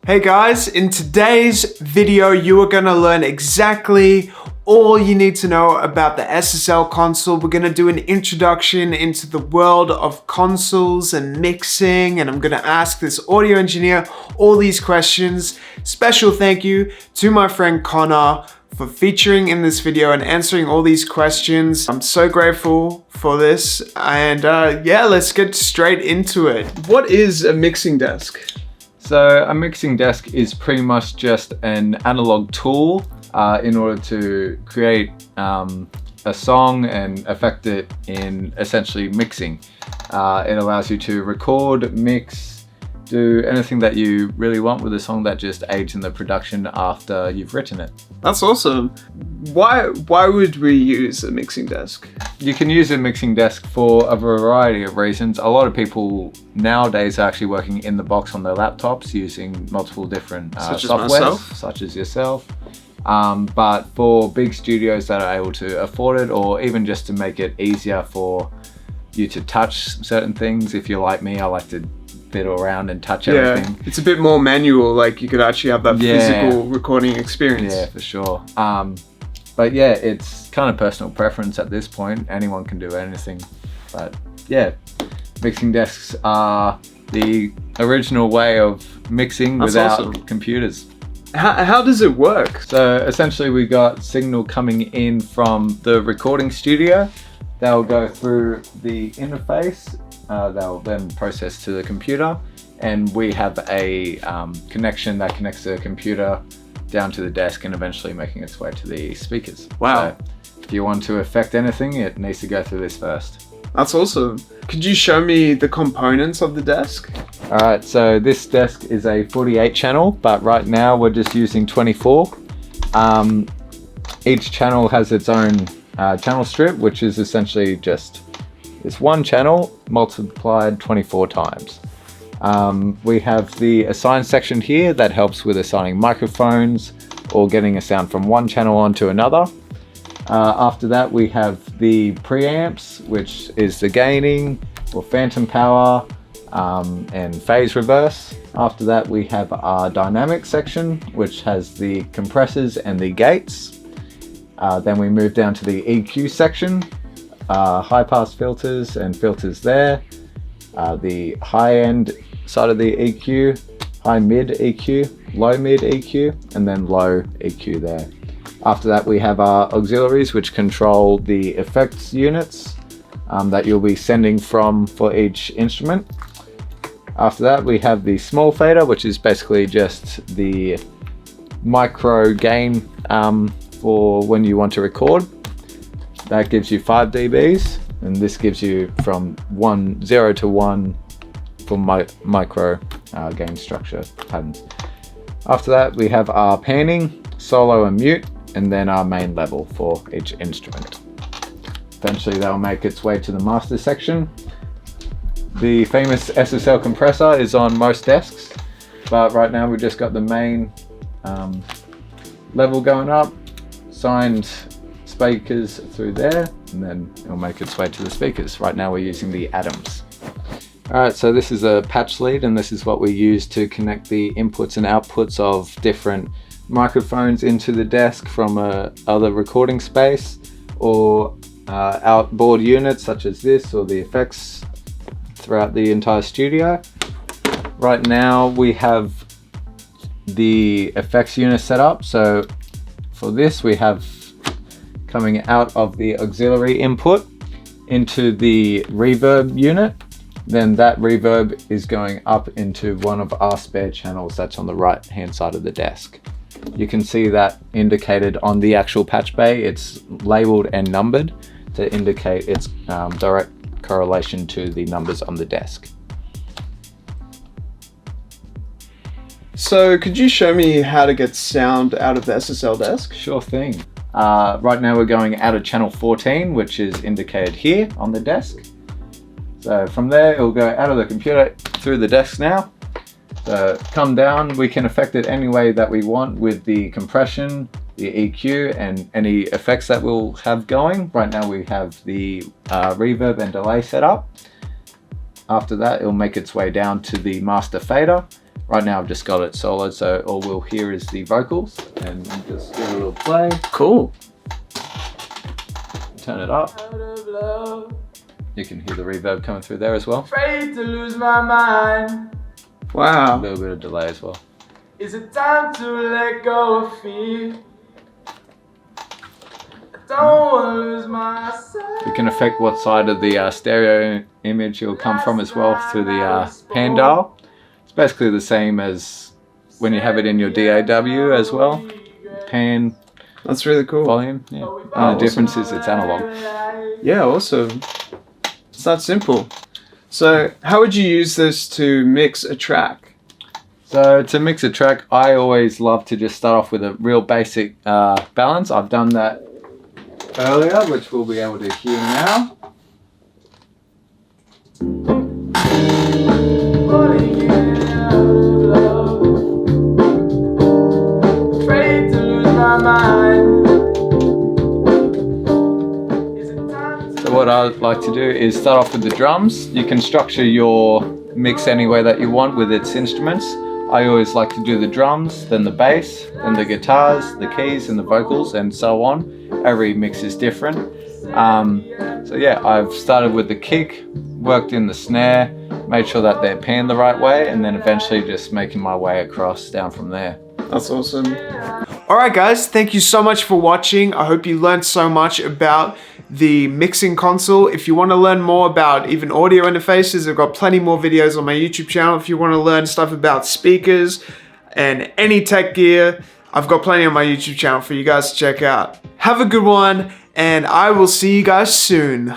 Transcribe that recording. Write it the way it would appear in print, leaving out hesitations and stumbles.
Hey guys, in today's video you are going to learn exactly all you need to know about the SSL console. We're going to do an introduction into the world of consoles and mixing, and I'm going to ask this audio engineer all these questions. Special thank you to my friend Conor for featuring in this video and answering all these questions. I'm so grateful for this, and yeah, let's get straight into it. What is a mixing desk? So a mixing desk is pretty much just an analog tool in order to create a song and affect it in essentially mixing. It allows you to record, mix, do anything that you really want with a song that just aids in the production after you've written it. That's awesome. Why would we use a mixing desk? You can use a mixing desk for a variety of reasons. A lot of people nowadays are actually working in the box on their laptops using multiple different softwares, such as yourself. But for big studios that are able to afford it, or even just to make it easier for you to touch certain things. If you're like me, I like to fiddle around and touch everything. It's a bit more manual, like you could actually have that physical recording experience. Yeah, for sure. But yeah, it's kind of personal preference at this point. Anyone can do anything. But yeah, mixing desks are the original way of mixing without computers. How does it work? So essentially we got signal coming in from the recording studio. They'll go through the interface. They'll then process to the computer, and we have a connection that connects the computer down to the desk and eventually making its way to the speakers. Wow. So if you want to affect anything, it needs to go through this first. That's awesome. Could you show me the components of the desk? All right, so this desk is a 48 channel, but right now we're just using 24. Each channel has its own channel strip, which is essentially just this one channel multiplied 24 times. We have the assign section here that helps with assigning microphones or getting a sound from one channel onto another. After that, we have the preamps, which is the gaining or phantom power and phase reverse. After that, we have our dynamic section, which has the compressors and the gates. Then we move down to the EQ section, high pass filters and filters there. The high end side of the EQ, high mid EQ, low mid EQ, and then low EQ there. After that, we have our auxiliaries, which control the effects units that you'll be sending from for each instrument. After that, we have the small fader, which is basically just the micro gain for when you want to record. That gives you 5 dBs, and this gives you from 0 to 1 for micro gain structure patterns. After that, we have our panning, solo and mute, and then our main level for each instrument. Eventually that'll make its way to the master section. The famous SSL compressor is on most desks, but right now we've just got the main level going up, signed speakers through there, and then it'll make its way to the speakers. Right now we're using the Atoms. Alright, so this is a patch lead, and this is what we use to connect the inputs and outputs of different microphones into the desk from other recording space, or outboard units such as this, or the effects throughout the entire studio. Right now we have the effects unit set up. So for this, we have coming out of the auxiliary input into the reverb unit. Then that reverb is going up into one of our spare channels that's on the right hand side of the desk. You can see that indicated on the actual patch bay. It's labeled and numbered to indicate its direct correlation to the numbers on the desk. So could you show me how to get sound out of the SSL desk? Sure thing. Right now we're going out of channel 14, which is indicated here on the desk. So from there, it'll go out of the computer through the desk now. So come down, we can affect it any way that we want with the compression, the EQ, and any effects that we'll have going. Right now we have the reverb and delay set up. After that, it'll make its way down to the master fader, Right now I've just got it solo, so all we'll hear is the vocals, and just give it a little play. Cool. Turn it up. You can hear the reverb coming through there as well. Afraid to lose my mind. A Wow. little bit of delay as well. Is it time to let go of fear? I don't want to lose myself. You can affect what side of the stereo image you'll come from as well through the pan dial. It's basically the same as when you have it in your DAW as well. Pan That's really cool. volume. Yeah. Oh, The difference is it's analog. Yeah, awesome. It's that simple. So, how would you use this to mix a track? So to mix a track, I always love to just start off with a real basic balance. I've done that earlier, which we'll be able to hear now. Afraid to lose my mind. So what I like to do is start off with the drums. You can structure your mix any way that you want with its instruments. I always like to do the drums, then the bass, then the guitars, the keys and the vocals, and so on. Every mix is different. So yeah, I've started with the kick, worked in the snare, made sure that they're panned the right way, and then eventually just making my way across down from there. That's awesome. Alright guys, thank you so much for watching. I hope you learned so much about the mixing console. If you want to learn more about even audio interfaces, I've got plenty more videos on my YouTube channel. If you want to learn stuff about speakers and any tech gear, I've got plenty on my YouTube channel for you guys to check out. Have a good one, and I will see you guys soon.